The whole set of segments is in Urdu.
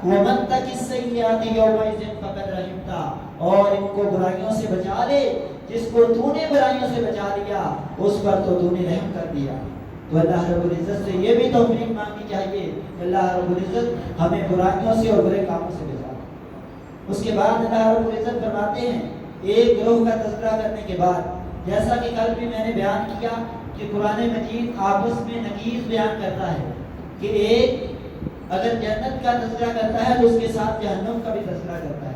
وَمَن تَقِ السَّيِّئَاتِ يَوْمَئِذٍ فَقَدْ رَحِمْتَهُ، اور ان کو برائیوں سے بچا لے، جس کو تو نے برائیوں سے بچا لیا اس پر تو تو نے رحم کر دیا۔ تو اللہ رب العزت سے یہ بھی توفیق مانگنی چاہیے کہ اللہ رب العزت ہمیں برائیوں سے اور برے کاموں سے بچا۔ اس کے بعد اللہ رب العزت فرماتے ہیں ایک گروہ کا تذکرہ کرنے کے بعد، جیسا کہ کل بھی میں نے بیان کیا کہ قرآن مجید آپس میں نقیض بیان کرتا ہے کہ ایک اگر جنت کا تذکرہ کرتا ہے تو اس کے ساتھ جہنم کا بھی تذکرہ کرتا ہے،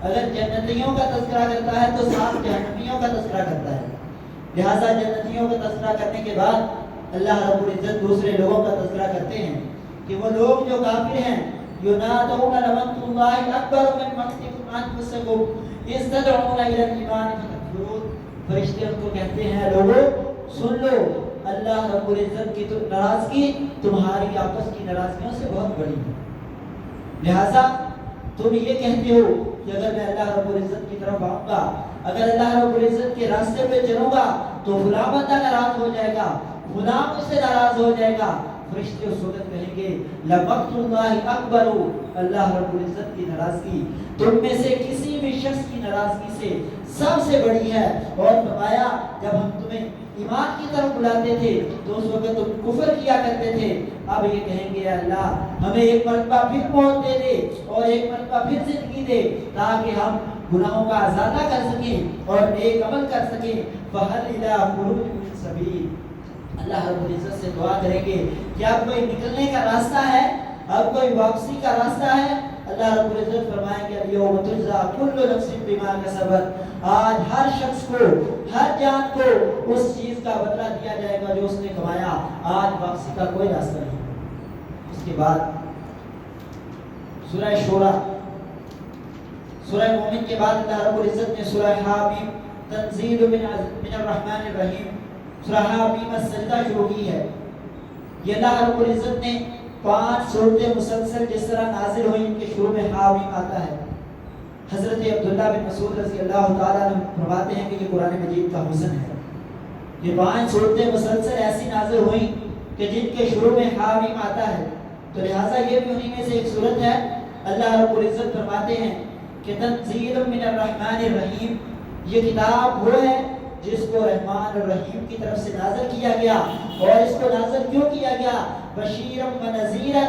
اگر جنتیوں کا تذکرہ کرتا ہے تو ساتھ جہنمیوں کا تذکرہ کرتا ہے۔ لہذا جنتیوں کا تذکرہ کرنے کے بعد اللہ رب العزت دوسرے لوگوں کا تذکرہ کرتے ہیں کہ وہ لوگ جو کافر ہیں، ینادون لمقت اللہ اکبر من مقتکم انفسکم اذ تدعون الی الایمان فتکفرون، فرشتے ان کو کہتے ہیں لوگوں سن لو، اللہ رب العزت کی ناراضگی تمہاری آپس کی ناراضگیوں سے بہت بڑی ہے، لہذا تم یہ کہتے ہو کہ اگر میں اللہ رب العزت کی طرف آؤں گا، اگر اللہ رب العزت کے راستے پہ چلوں گا تو فلاں بندہ ناراض ہو جائے گا، فلاں مجھ سے ناراض ہو جائے گا۔ فرشتے اس وقت کہیں گے لمقت اللہ اکبر، اللہ رب العزت کی ناراضگی تم میں سے کسی بھی شخص کی ناراضگی سے سب سے بڑی ہے۔ اور فرمایا جب ہم تمہیں ایمان کی طرف بلاتے تھے تو اس وقت تم کفر کیا کرتے تھے، اب یہ کہیں گے اللہ ہمیں ایک مرتبہ پھر موت دے دے اور ایک مرتبہ پھر زندگی دے تاکہ ہم گناہوں کا ازالہ کر سکیں اور نیک عمل کر سکیں۔ فَهَلْ إِلَىٰ خُرُوجٍ مِّن سَبِيلٍ، اللہ رب العزت سے دعا کریں گے کہ اب کوئی نکلنے کا راستہ ہے، اب کوئی واپسی کا راستہ ہے؟ اللہ رب العزت فرمائیں گے اليوم تجزا كل نفس بما كسبت، آج ہر شخص کو، ہر جان کو اس چیز کا بدلہ دیا جائے گا جو اس نے کمایا، آج واپسی کا کوئی راستہ نہیں۔ اس کے بعد سورہ شورى، سورہ مومن کے بعد اللہ رب العزت نے سورہ حامیم تنزیل من الرحمن الرحیم، سورہ حامیم السجدہ شروع کی ہے۔ یہ اللہ رب العزت نے 5 سورتیں مسلسل جس طرح نازل ہوئی ان کے شروع میں حامیم آتا ہے۔ حضرت عبداللہ بن مسعود رضی اللہ تعالیٰ عنہ فرماتے ہیں کہ یہ قرآن مجید کا حسن ہے، یہ 5 سورتیں مسلسل ایسی نازل ہوئیں کہ جن کے شروع میں حامیم آتا ہے، تو لہٰذا یہ بھی انہی میں سے ایک سورت ہے۔ اللہ رب العزت فرماتے ہیں کہ تنزیل من الرحمن الرحیم، یہ کتاب وہ ہے جس کو رحمان الرحیم کی طرف سے نازل کیا گیا، اور اس کو نازل کیوں کیا گیا؟ بشیرا ونذیرا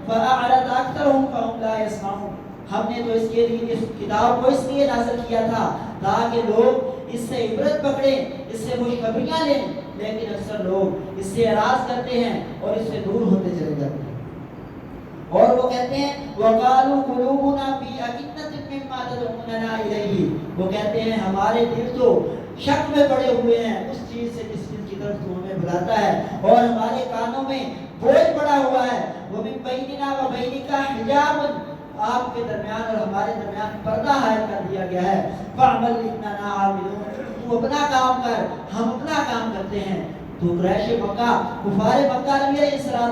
فاعرض اکثرهم فهم لا يسمعون، ہم نے تو اس کے لیے اس کتاب کو اس لیے نازل کیا تھا تاکہ لوگ اس سے عبرت پکڑیں، اس سے خوشخبریاں لیں، لیکن اکثر لوگ اس سے اعراض کرتے ہیں اور اس سے دور ہوتے چلے جاتے ہیں۔ اور وہ کہتے ہیں وَقَالُوا قُلُوبُنَا فِي أَكِنَّةٍ مِّمَّا تَدْعُونَنَا إِلَيْهِ، وہ کہتے ہیں ہمارے دل تو شک میں پڑے ہوئے ہیں اس چیز سے جس چیز کی طرف تو ہمیں بلاتا ہے، اور ہمارے کانوں میں بوجھ پڑا ہوا ہے۔ وَمِن بَيْنِنَا وَبَيْنِكَ حِجَابٌ، آپ کے درمیان اور ہمارے درمیان پردہ حائل کر دیا گیا ہے۔ فَعْمَلْ إِنَّنَا عَامِلُونَ، تو اپنا کام کر، ہم اپنا کام کرتے ہیں۔ تو قریش مکہ، کفار مکہ نبی علیہ السلام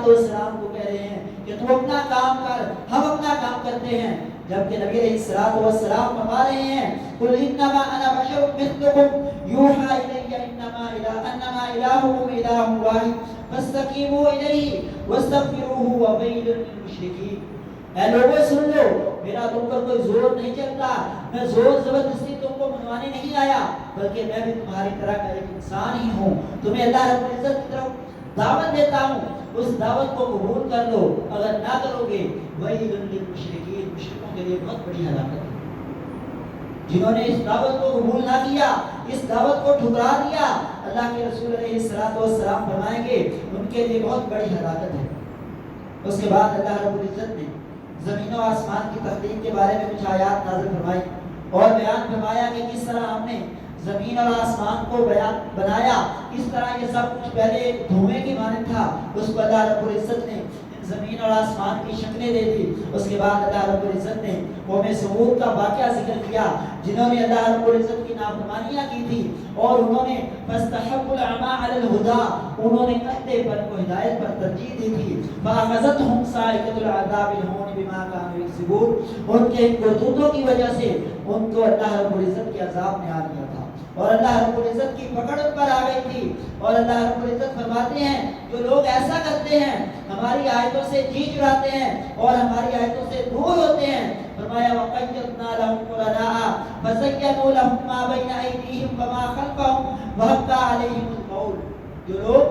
کو کہہ رہے ہیں کہ تو اپنا کام کر، ہم اپنا کام کرتے ہیں، جبکہ نبی علیہ السلام فرما رہے ہیں قُلْ إِنَّمَا أَنَا بَشَرٌ مِثْلُكُمْ يُوحَىٰ إِلَيَّ أَنَّمَا إِلَٰهُكُمْ إِلَٰهٌ وَاحِدٌ فَاسْتَقِيمُوا إِلَيْهِ وَاسْتَغْفِرُوهُ وَوَيْلٌ لِّلْمُشْرِكِينَ، اے لوگوں سن لو، میرا تم پر کوئی زور نہیں چلتا، میں زور زبردستی تم کو منوانے نہیں آیا، بلکہ میں بھی تمہاری طرح کا ایک انسان ہی ہوں، تمہیں اللہ رب العزت کی طرف دعوت دیتا ہوں، اس دعوت کو قبول کر لو، اگر نہ کرو گے وَيْلٌ لِّلْمُشْرِكِينَ، مشرکوں کے لیے بہت بڑی ہلاکت ہے۔ جنہوں نے اس دعوت کو قبول نہ کیا، اس دعوت کو ٹھکرا دیا، اللہ کے رسول علیہ السلام فرمائیں گے ان کے لیے بہت بڑی ہلاکت ہے۔ اس کے بعد اللہ رب العزت نے زمین و آسمان کی تخلیق کے بارے میں کچھ آیات نازل فرمائی اور بیان فرمایا کہ کس طرح ہم نے زمین اور آسمان کو بنایا، کس طرح یہ سب کچھ پہلے ایک دھوئیں کی مانند تھا، اس کو اللہ رب العزت نے زمین اور آسمان کی شکلیں دے دی۔ اس کے بعد اللہ رب العزت نے قوم سمود کا واقعہ ذکر کیا جنہوں نے اللہ رب العزت کی نافرمانیاں کی تھی، اور انہوں نے فاستحبوا العمى على الهدى، انہوں نے اندھے پر کو ہدایت پر ترجیح دی تھی۔ فاخذتهم صاعقة العذاب الهون بما كانوا يكسبون، ان کے کرتوتوں کی وجہ سے ان کو اللہ رب العزت کے عذاب نے آ لیا تھا، اور اللہ رب العزت کی پکڑ ان پر آ گئی تھی۔ اور اللہ رب العزت فرماتے ہیں جو لوگ ایسا کرتے ہیں، ہماری آیتوں سے جی چراتے ہیں اور ہماری آیتوں سے دور ہوتے وجدنا لهم قرناء فزينوا لهم ما بين أيديهم وما خلفهم وحق عليهم القول. جو لوگ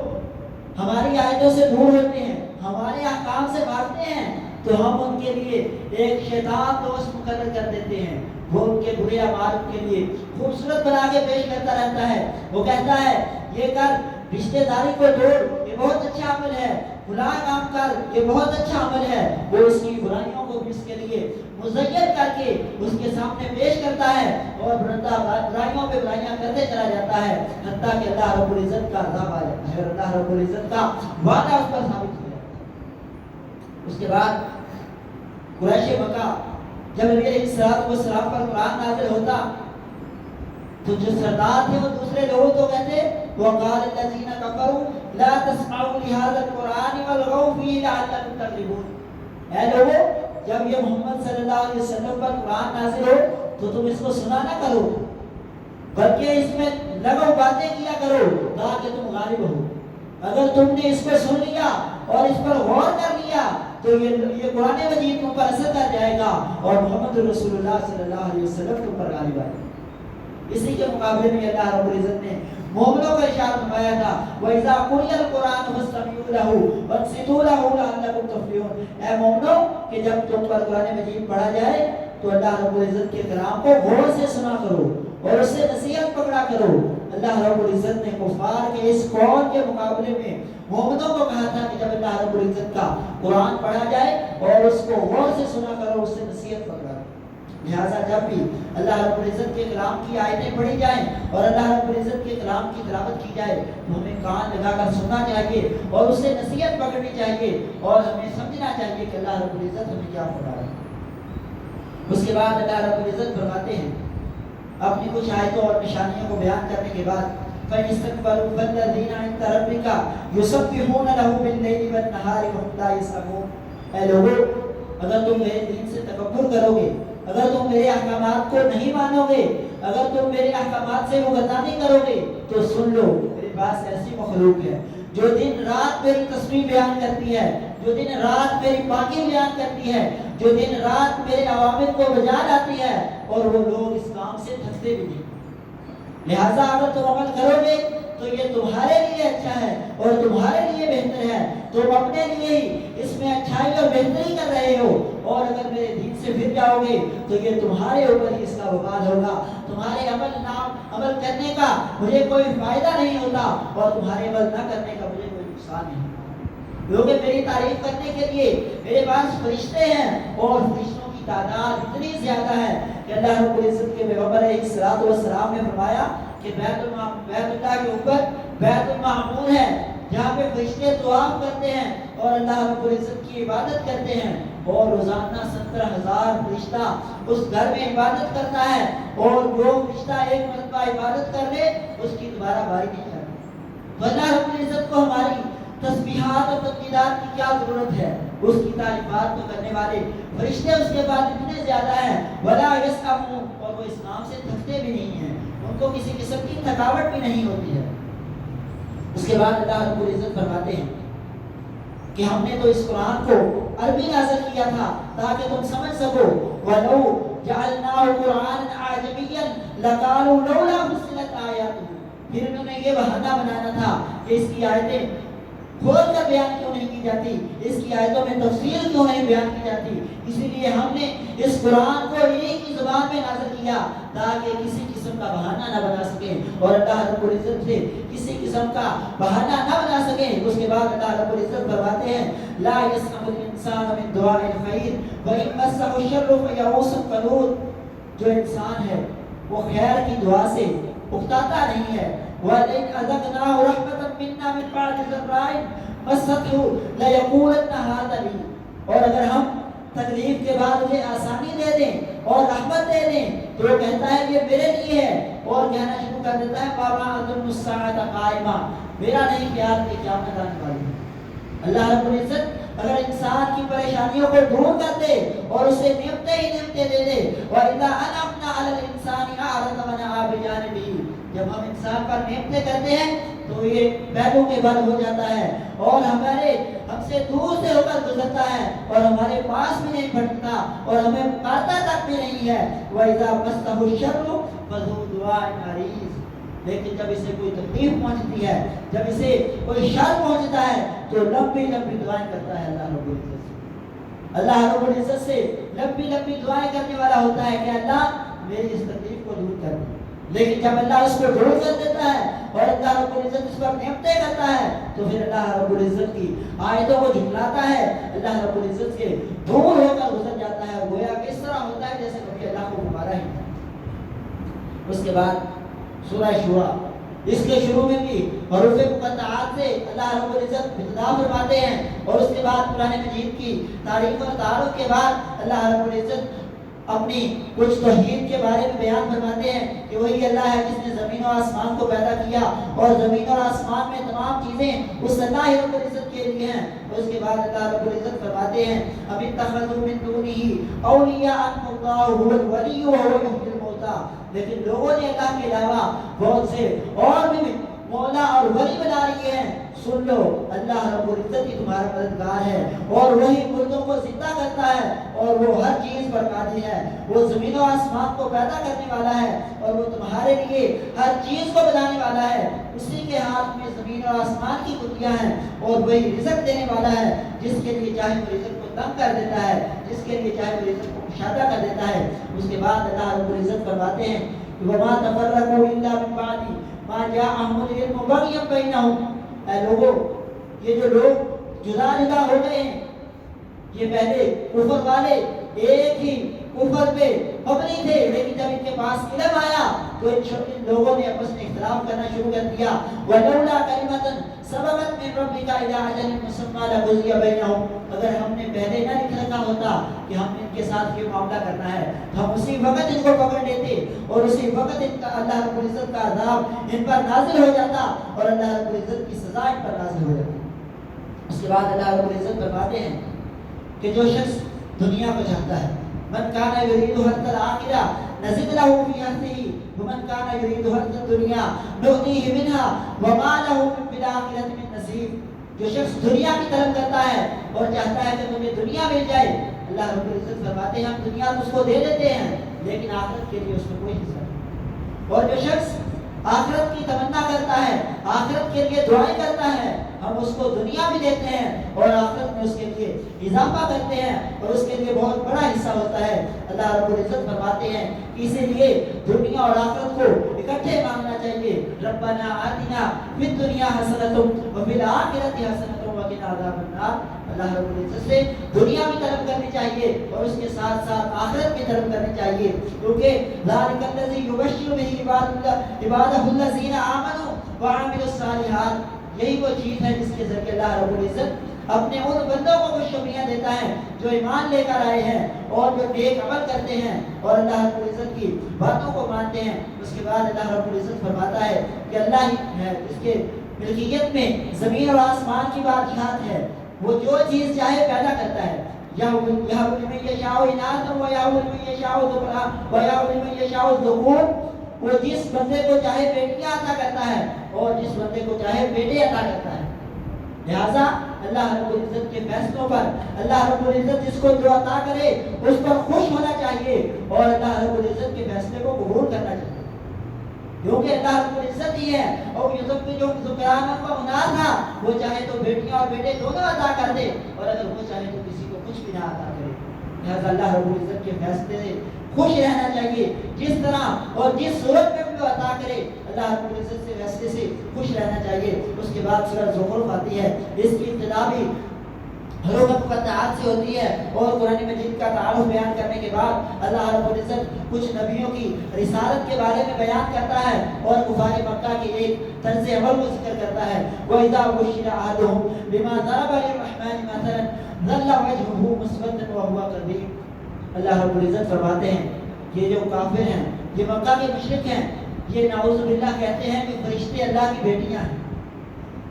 ہماری آیتوں سے دور ہوتے ہیں، ہمارے احکام سے بھاگتے ہیں، تو ہم ان کے لیے ایک شیطان دوست مقرر کر دیتے ہیں، وہ ان کے برے اعمال کے لیے خوبصورت بنا کے پیش کرتا رہتا ہے. وہ کہتا ہے یہ کر، رشتہ داری کو توڑ، یہ بہت اچھا عمل ہے، فلاں کام کر، یہ بہت اچھا عمل ہے. وہ اس کی برائیوں کو بھی اس کے لیے مزین کر کے اس کے سامنے پیش کرتا ہے اور برائیوں پہ برائیاں کرتے چلا جاتا ہے، حتیٰ کہ اللہ رب العزت کا عذاب آ جاتا ہے اور اللہ رب العزت کا وعدہ اس پر ثابت ہو جاتا ہے. اس کے بعد قریش مکہ جب نبی علیہ السلام پر قرآن نازل ہوتا تو جو سردار تھے وہ دوسرے لوگوں کو کہتے وقال الذين كفروا لا تسمعوا لهذا القرآن والغوا فيه لعلكم تغلبون. اے لوگوں، جب یہ محمد صلی اللہ علیہ وسلم پر قرآن نازل ہو تو تم اس کو سنا نہ کرو، بلکہ اس میں لغو باتیں کیا کرو تاکہ تم غالب ہو. اگر تم نے اس کو سن لیا اور اس پر غور کر لیا تو یہ قرآن مجید تم پر اثر کر جائے گا اور محمد رسول اللہ صلی اللہ علیہ وسلم تم پر غالب آئے گا. اسی کے مقابلے میں اللہ رب العزت نے مومنوں کا ارشاد فرمایا تھا وَإِذَا قُرِئَ الْقُرْآنُ فَاسْتَمِعُوا لَهُ وَانصِتُوا لَهُ لَعَلَّكُمْ تُفْلِحُونَ. اے مومنوں کہ جب تم پر قرآن مجید پڑھا جائے تو اللہ رب العزت کے کلام کو غور سے سنا کرو اور اس سے نصیحت پکڑا کرو. اللہ رب العزت نے کفار کے اس قول کے مقابلے میں مومنوں کو کہا تھا کہ جب اللہ رب العزت کا قرآن پڑھا جائے اور اس کو غور سے سنا کرو، اس سے نصیحت پکڑا کرو. لہٰذا جب بھی اللہ رب العزت کے کلام کی آیتیں پڑھی جائیں اور اللہ رب العزت کے کلام کی تلاوت کی جائے تو ہمیں کان لگا کر سننا چاہیے اور اس سے نصیحت پکڑنی چاہیے اور ہمیں سمجھنا چاہیے کہ اللہ رب العزت ہمیں کیا فرما رہا ہے. اس کے بعد اللہ رب العزت فرماتے ہیں اپنی کچھ آیتوں اور نشانیوں کو بیان کرنے کے بعد فَإِنِسْتَكْبَرُوا فَالَّذِينَ عِندَ رَبِّكَ يُسَبِّحُونَ لَهُ بِاللَّيْلِ وَالنَّهَارِ وَهُمْ لَا يَسْأَمُونَ. اے لوگو، اگر تم میرے دین سے تکبر کرو گے، اگر تم میرے احکامات کو نہیں مانو گے، اگر تم میرے احکامات سے مغردانی کرو گے تو سن لو میرے پاس ایسی مخلوق ہے جو دن رات میری تسبیح بیان کرتی ہے، جو دن رات میری پاکی بیان کرتی ہے، جو دن رات میرے اوامر کو بجا لاتی ہے اور وہ لوگ اس کام سے تھکتے بھی نہیں. لہٰذا اگر تم عمل کرو گے تو یہ تمہارے لیے اچھا ہے اور تمہارے لیے بہتر ہے، تم اپنے لیے ہی اس میں اچھائی اور بہتری کر رہے ہو. اور اگر میرے دین سے پھر جاؤ گے تو یہ تمہارے اوپر ہی اس کا وبال ہوگا. تمہارے عمل کرنے کا مجھے کوئی فائدہ نہیں ہوتا اور تمہارے عمل نہ کرنے کا مجھے کوئی نقصان نہیں ہوتا. کیونکہ میری تعریف کرنے کے لیے میرے پاس فرشتے ہیں اور فرشتوں کی تعداد اتنی زیادہ ہے کہ اللہ رب العزت کے پیغمبر علیہ الصلوۃ والسلام نے فرمایا کہ بیت اللہ کے اوپر بیت المعمور ہے جہاں پہ فرشتے طواف کرتے ہیں اور اللہ رب العزت کی عبادت کرتے ہیں اور روزانہ 70,000 فرشتہ اس گھر میں عبادت کرتا ہے اور جو فرشتہ ایک مرتبہ عبادت کر لے اس کی دوبارہ باری نہیں کرتا. تو اللہ رب العزت کو ہماری تسبیحات اور تقدیرات کی کیا ضرورت ہے؟ اس کی تعریفات کو کرنے والے فرشتے اس کے بعد اتنے زیادہ ہیں ولا یسأمون، اور وہ اس کام سے تھکتے بھی نہیں ہیں، ان کو کسی قسم کی تھکاوٹ بھی نہیں ہوتی ہے. اس کے بعد اللہ رب العزت فرماتے ہیں کہ ہم نے تو اس قرآن کو عربی نازل کیا تھا تاکہ تم سمجھ سکو. وَلَوْ جَعَلْنَاهُ قُرْآنًا عَجَمِيًّا لَقَالُوا لَوْلَا فُصِّلَتْ آيَاتُهُ. پھر انہوں نے یہ بہانہ بنانا تھا کہ اس کی آیتیں کھول کر بیان کیوں نہیں کی جاتی، اس کی آیتوں میں تفصیل کیوں نہیں بیان کی جاتی. اسی لیے ہم نے اس قرآن کو انہی کی زبان میں نازل کیا تاکہ کسی قسم کا بہانہ نہ بنا سکیں اور اللہ رب العزت سے کسی قسم کا بہانہ نہ بنا سکیں. اس کے بعد اللہ رب العزت فرماتے ہیں لا يسأم الانسان من دعاء الخير وإن مسه الشر فيئوس قنوط. جو انسان ہے وہ خیر کی دعا سے اکتاتا نہیں ہے. وَلَئِنْ أَذَقْنَاهُ رَحْمَةً مِنَّا مِنْ بَعْدِ ضَرَّاءٍ مَسَّتْهُ لَيَقُولَنَّ هَٰذَا لِي. اور اگر ہم تکلیف کے بعد اسے آسانی دے دیں اور رحمت دے دیں تو وہ کہتا ہے یہ میرے لیے ہے اور کہنا شروع کر دیتا ہے وَمَا أَظُنُّ السَّاعَةَ قَائِمَةً. میرا نہیں خیال کہ قیامت آنے والی ہے. اللہ رب العزت اگر انسان کی پریشانیوں کو دور کر دے اور اسے نعمتیں ہی نعمتیں دے دے وَإِذَا أَنْعَمْنَا عَلَى الْإِنسَانِ أَعْرَضَ وَنَأَىٰ بِجَانِبِهِ. جب ہم انسان پر نعمتیں کرتے ہیں تو یہ بیلوں کے بل ہو جاتا ہے اور ہم سے دور سے ہو کر گزرتا ہے اور ہمارے پاس بھی نہیں پھٹکتا اور ہمیں پکارتا تک بھی نہیں ہے. وَإِذَا مَسَّهُ الشَّرُّ فَذُو دُعَاءٍ عَرِيضٍ. لیکن جب اسے کوئی تکلیف پہنچتی ہے, جب اسے کوئی شر پہنچتا ہے تو لمبی لمبی دعائیں کرتا ہے اللہ رب العزت سے. اللہ رب العزت سے لمبی لمبی دعائیں کرنے والا ہوتا ہے کہ اللہ میری اس تکلیف کو دور کر. لیکن جب اللہ اس کو دور کر دیتا ہے اور اللہ رب العزت اس پر نعمتیں کرتا ہے تو پھر اللہ رب العزت کی آیتوں کو جھٹلاتا ہے, اللہ رب العزت سے دور ہو کر گزر جاتا ہے. گویا کہ اس طرح ہوتا ہے جیسے کبھی اللہ کو پکارا ہی. اس کے بعد سورہ شورا, اس کے شروع میں بھی حروف مقطعات سے اللہ رب العزت ابتدا فرماتے ہیں اور اس کے بعد قرآن مجید کی تعریف اور تعارف کے بعد اللہ رب العزت اپنی کچھ توحید کے بارے میں بیان فرماتے ہیں کہ وہی اللہ ہے جس نے زمین و آسمان کو پیدا کیا اور زمین اور آسمان میں تمام چیزیں اس اللہ رب العزت کے لیے ہیں. اور اس کے بعد اللہ رب العزت فرماتے ہیں اب اتخذوا من دونه اولیاء اللہ هو الولی وهو یحیی الموتى. لیکن لوگوں نے اللہ کے علاوہ بہت سے اور بھی مولا اور ولی بنا لیے ہیں. سن لو, اللہ رب العزت ہی تمہارا مددگار ہے اور وہی مردوں کو زندہ کرتا ہے اور وہ ہر چیز پر قادر ہے. وہ زمین و آسمان کو پیدا کرنے والا ہے اور وہ تمہارے لیے ہر چیز کو بنانے والا ہے. اسی کے ہاتھ میں زمین اور آسمان کی کتیاں ہیں اور وہی رزق دینے والا ہے جس کے لیے چاہے وہ رزق کو تنگ کر دیتا ہے, جس کے لیے چاہے وہ رزق کو کشادہ کر دیتا ہے. اس کے بعد اللہ رب العزت فرماتے ہیں وَمَا تَفَرَّقُوا إِلَّا مِن بَعْدِ مَا جَاءَهُمُ الْعِلْمُ بَغْيًا بَيْنَهُمْ. اے لوگوں, یہ جو لوگ جدا جدا ہو گئے ہیں, یہ پہلے کفر والے ایک ہی کفر پہ مبنی تھے, لیکن جب ان کے پاس علم آیا تو ان لوگوں نے آپس میں اختلاف کرنا شروع کر دیا. وَلَوْلَا كَلِمَةً سَبَقَتْ مِن رَّبِّكَ إِلَىٰ أَجَلٍ مُّسَمًّى لَقُضِيَ بَيْنَهُمْ. اگر ہم نے پہلے نہ لکھ رکھا ہوتا کہ ہم ان کے ساتھ یہ معاملہ کرنا ہے تو ہم اسی وقت ان کو پکڑ لیتے اور اسی وقت ان کا اللہ رب العزت کا عذاب ان پر نازل ہو جاتا اور اللہ رب العزت کی سزا ان پر نازل ہو جاتی. اس کے بعد اللہ رب العزت فرماتے ہیں کہ جو شخص دنیا کو چاہتا ہے, من کان یرید حرث الآخرہ نزد له فی حرثہ ومن کان یرید حرث الدنیا نؤتیہ منہا وما له فی الآخرۃ من نصیب. جو شخص دنیا کی طلب کرتا ہے اور چاہتا ہے کہ مجھے دنیا مل جائے, اللہ رب العزت فرماتے ہیں ہم دنیا تو اس کو دے دیتے ہیں لیکن آخرت کے لیے اس میں کوئی حصہ نہیں. اور جو شخص آخرت کی تمنا کرتا ہے, آخرت کے لیے دعائیں کرتا ہے, ہم اس کو دنیا بھی دیتے ہیں اور آخرت میں اس کے لیے اضافہ کرتے ہیں اور اس کے لیے بہت بڑا حصہ ہوتا ہے. اللہ رب العزت فرماتے ہیں کہ اسی لیے دنیا اور آخرت کو اکٹھے مانگنا چاہیے. ربنا آتنا فی الدنیا حسنۃ وفی الآخرۃ حسنۃ وقنا عذاب النار. اللہ رب العزت سے دنیا بھی طلب کرنی چاہیے اور اس کے ساتھ ساتھ آخرت بھی طلب کرنی چاہیے, کیونکہ ذالک الذی یبشر بہ عبادہ الذین آمنوا وعملوا الصالحات. یہی وہ چیز ہے جس کے ذریعے اللہ رب العزت اپنے ان بندوں کو خوشخبریاں دیتا ہے جو ایمان لے کر آئے ہیں اور جو نیک عمل کرتے ہیں اور اللہ رب العزت کی باتوں کو مانتے ہیں. اس کے بعد اللہ رب العزت فرماتا ہے کہ اللہ ہی ہے جس کے ملکیت میں زمین اور آسمان کی بادشاہت ہے. وہ جو چیز چاہے پیدا کرتا ہے. یَهْبُ لِمَن یَشَاءُ إِنَاثًا وَیَهْبُ لِمَن یَشَاءُ ذُکُرًا وَیَهْبُ لِمَن یَشَاءُ الذُّکُورَ. وہ جس بندے کو چاہے بیٹیاں عطا کرتا ہے اور جس بندے کو چاہے بیٹے عطا کرتا ہے. لہذا اللہ رب العزت کے فیصلوں پر اللہ رب العزت جس کو جو عطا کرے اس پر خوش ہونا چاہیے اور اللہ رب العزت کے فیصلے کو قبول کرنا چاہیے, کیونکہ اللہ رب العزت ہی ہے. اور یوسف کے جو ذکران کا منار تھا, وہ چاہے تو بیٹیاں اور بیٹے دونوں عطا کر دے اور اگر وہ چاہے تو کسی کو کچھ بھی نہ عطا کرے. لہذا اللہ رب العزت کے فیصلے سے خوش رہنا چاہیے. جس طرح اور جس صورت میں بھی عطا کرے اللہ رب العزت سے فیصلے سے خوش رہنا چاہیے. اس کے بعد سورہ زخرف آتی ہے, اس کی ابتدا بھی حروف مقطعات سے ہوتی ہے اور قرآن مجید کا تعارف بیان کرنے کے بعد اللہ رب العزت کچھ نبیوں کی رسالت کے بارے میں بیان کرتا ہے اور کفار مکہ کے ایک طرز عمل کو ذکر کرتا ہے. وَإِذَا بُشِّرَ أَحَدُهُم بِمَا ضَرَبَ لِلرَّحْمَنِ مَثَلًا ظَلَّ وَجْهُهُ مُسْوَدًّا وَهُوَ كَظِيمٌ. اللہ رب العزت فرماتے ہیں یہ جو کافر ہیں, یہ مکہ کے مشرک ہیں, یہ نعوذ باللہ کہتے ہیں کہ فرشتے اللہ کی بیٹیاں ہیں.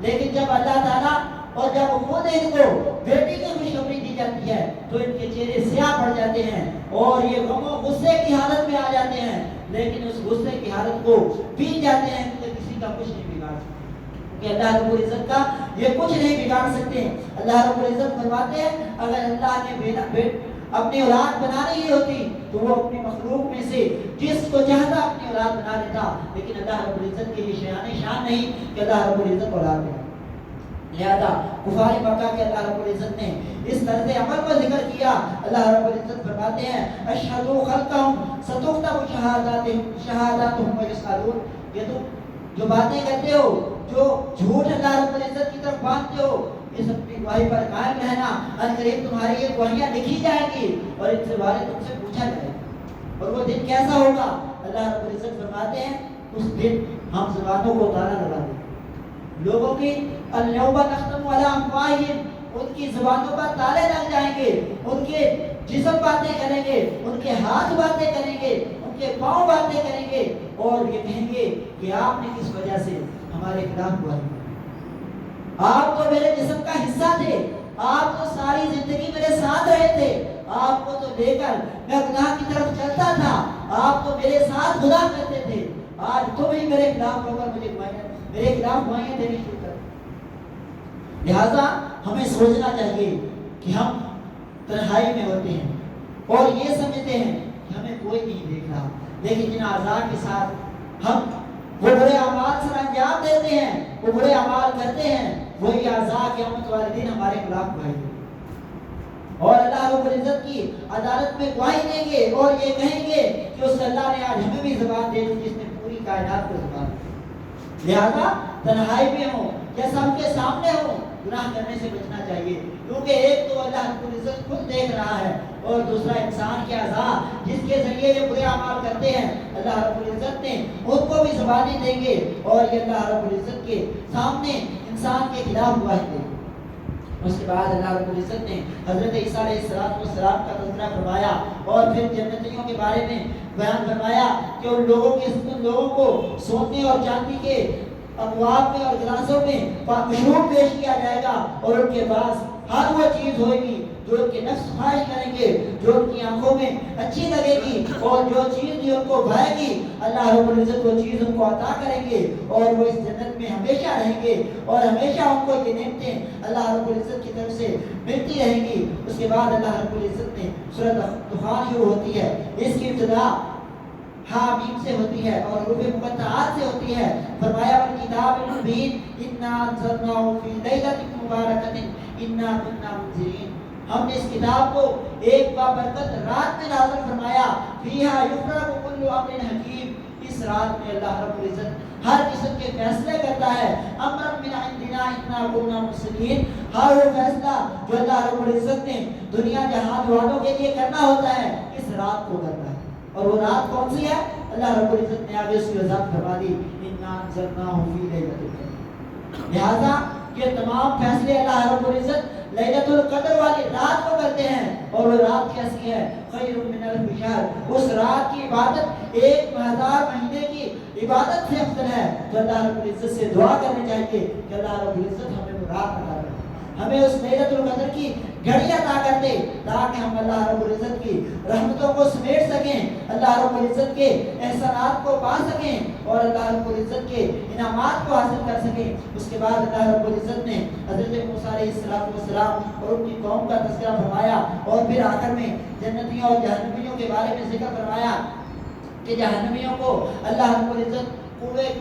لیکن جب اللہ تعالیٰ اور جب خود ان کو بیٹی کی خوشخبری دی جاتی ہے تو ان کے چہرے سیاہ پڑ جاتے ہیں اور یہ غم و غصے کی حالت میں آ جاتے ہیں, لیکن اس غصے کی حالت کو پی جاتے ہیں کہ کسی کا کچھ نہیں بگاڑ سکتے. کہ اللہ رب العزت کا یہ کچھ نہیں بگاڑ سکتے. اللہ رب العزت فرماتے ہیں اگر اللہ نے اپنی اولاد بنانی ہی ہوتی تو وہ اپنی مخلوق میں سے جس کو چاہتا اپنی اولاد بنا لیتا, لیکن اللہ رب العزت کے یہ شان نہیں کہ اللہ رب العزت اولاد بنا. لہذا کفار مکہ کے اللہ رب العزت نے اس طرز عمل کو ذکر کیا. اللہ رب العزت فرماتے ہیں اشہدوا خلقہم ستکتب شہاداتہم ویسألون, یہ تم جو باتیں کرتے ہو, جو جھوٹ اللہ رب العزت کی طرف باندھتے ہو, اس اپنی گواہی پر قائم رہنا. ان قریب تمہاری یہ گواہیاں لکھی جائیں گی اور ان سے بارے تم سے پوچھا جائے گا. اور وہ دن کیسا ہوگا؟ اللہ رب العزت فرماتے ہیں اس دن ہم زبانوں کو تالا لگا دیں گے. لوگوں کی اليوم نختم علی افواہہم, ان کی زبانوں پر تالے لگ جائیں گے, ان کے جسم باتیں کریں گے, ان کے ہاتھ باتیں کریں گے, ان کے پاؤں باتیں کریں گے اور یہ کہیں گے کہ آپ نے کس وجہ سے ہمارے خلاف گواہی دی. آپ تو میرے جسم کا حصہ تھے, آپ تو ساری زندگی میرے ساتھ رہے تھے, آپ کو تو لے کر میں گناہ کی طرف چلتا تھا, آپ تو میرے ساتھ گناہ کرتے تھے, آج تم ہی میرے خلاف ہو کر میرے خلاف گواہیاں دینی شروع کر. لہذا ہمیں سوچنا چاہیے کہ ہم تنہائی میں ہوتے ہیں اور یہ سمجھتے ہیں کہ ہمیں کوئی نہیں دیکھ رہا, لیکن جن اعضاء کے ساتھ ہم وہ برے اعمال سر انجام دیتے ہیں, وہ برے اعمال کرتے ہیں, وہی اعضاء قیامت والے دن ہمارے خلاف گواہی دیں گے اور اللہ رب العزت کی عدالت میں گواہی دیں گے اور یہ کہیں گے کہ اس اللہ نے آج ہمیں بھی زبان دے دی جس نے پوری کائنات کو زبان دی. لہذا تنہائی میں ہو یا سب کے سامنے ہو, گناہ کرنے سے بچنا چاہیے, کیونکہ ایک تو اللہ رب العزت خود دیکھ رہا ہے اور دوسرا انسان کے اعضاء جس کے ذریعے یہ برے اعمال کرتے ہیں, اللہ رب العزت نے ان کو بھی زبانیں دیں گے اور یہ اللہ رب العزت کے سامنے انسان کے خلاف گواہی دیں گے. اس کے بعد اللہ رب العزت نے حضرت عیسیٰ علیہ السلام کا تذکرہ فرمایا اور پھر جنتیوں کے بارے میں بیان فرمایا کہ ان لوگوں کو سونے اور چاندی کے ابواب میں اور گلاسوں میں مشروب پیش کیا جائے گا اور ان کے پاس ہر وہ چیز ہوئے گی جو ان کے نفس خواہش کریں گے, جو ان کی آنکھوں میں اچھی لگے گی اور جو چیز بھی ان کو بھائے گی اللہ رب العزت وہ چیز ان کو عطا کریں گے اور وہ اس جنت میں ہمیشہ رہیں گے اور ہمیشہ ان کو یہ نعمتیں اللہ رب العزت کی طرف سے ملتی رہیں گی. اس کے بعد اللہ رب العزت نے سورۃ دخان شروع ہوتی ہے, اس کی ابتدا حامیم سے ہوتی ہے اور حروف مقطعات سے ہوتی ہے. فرمایا والکتاب المبین انا انزلناہ فی لیلۃ مبارکۃ انا کنا منذرین, ہم نے اس کتاب کو ایک بابرکت رات میں نازل فرمایا. فیہا یفرق کل امر حکیم, اس رات میں اللہ رب العزت ہر قسم کے فیصلے کرتا ہے. امر من عندنا انا کنا مرسلین, ہر وہ فیصلہ جو اللہ رب العزت نے دنیا جہان والوں کے لیے کرنا ہوتا ہے اس رات کو کرتا ہے. اور وہ رات کون سی ہے؟ اللہ رب العزت نے آگے اس کی وضاحت فرما دی انا انزلناہ فی لیلۃ القدر. لہذا یہ تمام فیصلے اللہ رب العزت لیلۃ القدر والی رات کو کرتے ہیں اور وہ رات کیسی ہے؟ خیر من الف شہر, اس رات کی عبادت 1000 مہینے کی عبادت سے افضل ہے. تو اللہ رب العزت سے دعا کرنی چاہیے کہ اللہ رب العزت ہمیں وہ رات عطا کرے, ہمیں اس لیلۃ القدر کی گھڑی عطا کر دے تاکہ ہم اللہ رب العزت کی رحمتوں کو سمیٹ سکیں, اللہ رب العزت کے احسانات کو پا سکیں اور اللہ رب العزت کے انعامات کو حاصل کر سکیں. اس کے بعد اللہ رب العزت نے حضرت موسیٰ علیہ السلام اور ان کی قوم کا تذکرہ فرمایا اور پھر آخر میں جنتیوں اور جہنمیوں کے بارے میں ذکر فرمایا کہ جہنمیوں کو اللہ رب العزت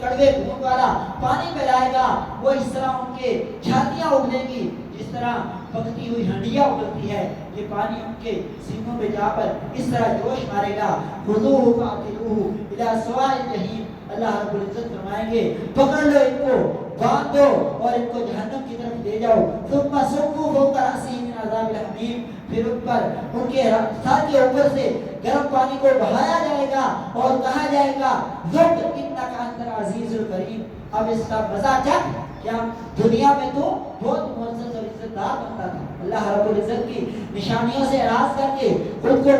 کڑوے خون والا پانی پلائے گا, وہ اس طرح ان کے چھاتیاں اگلیں گی جس طرح پکتی ہوئی ہنڈیاں اگلتی ہے, یہ پانی ان کے سینوں میں جا پر اس طرح جوش مارے گا. خذوہ فاعتلوہ الی سواء الجحیم, اللہ رب العزت فرمائیں گے پکڑ لو ان کو, باندھ دو اور ان کو جہنم کی طرف لے جاؤ. ثم صبوا فوق رأسہ من عذاب الحمیم, پھر ان پر ان کے سر کے اوپر سے گرم پانی کو بہایا جائے گا اور کہا جائے گا ذق انک انت العزیز الکریم, اب اس کا مزہ چکھ, کیا دنیا میں تو بہت معزز اور عزت دار بنتا تھا, اللہ رب العزت کی نشانیوں سے اعراض کر کے خود کو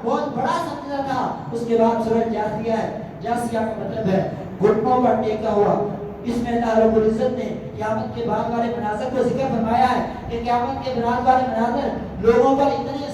بہت بڑا سمجھتا تھا. اس کے بعد سورۃ جاثیہ ہے, جاثیہ کا مطلب ہے گھٹنوں پر ٹیکا ہوا. اس میں اللہ رب العزت نے قیامت کے بعد والے مناظر کو ذکر فرمایا ہے کہ قیامت کے بعد والے مناظر لوگوں پر اتنے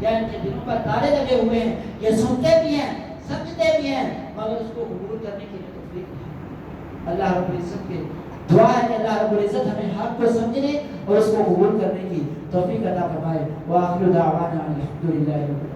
یا ان کے دلوں پر تالے لگے ہوئے ہیں، یہ سنتے بھی ہیں سمجھتے بھی ہیں مگر اس کو قبول کرنے کی توفیق نہیں۔ اللہ رب العزت کے دعا ہے کہ اللہ رب العزت ہمیں حق کو سمجھنے اور اس کو قبول کرنے کی توفیق عطا فرمائے۔ وآخر دعوانا الحمدللہ رب العالمین۔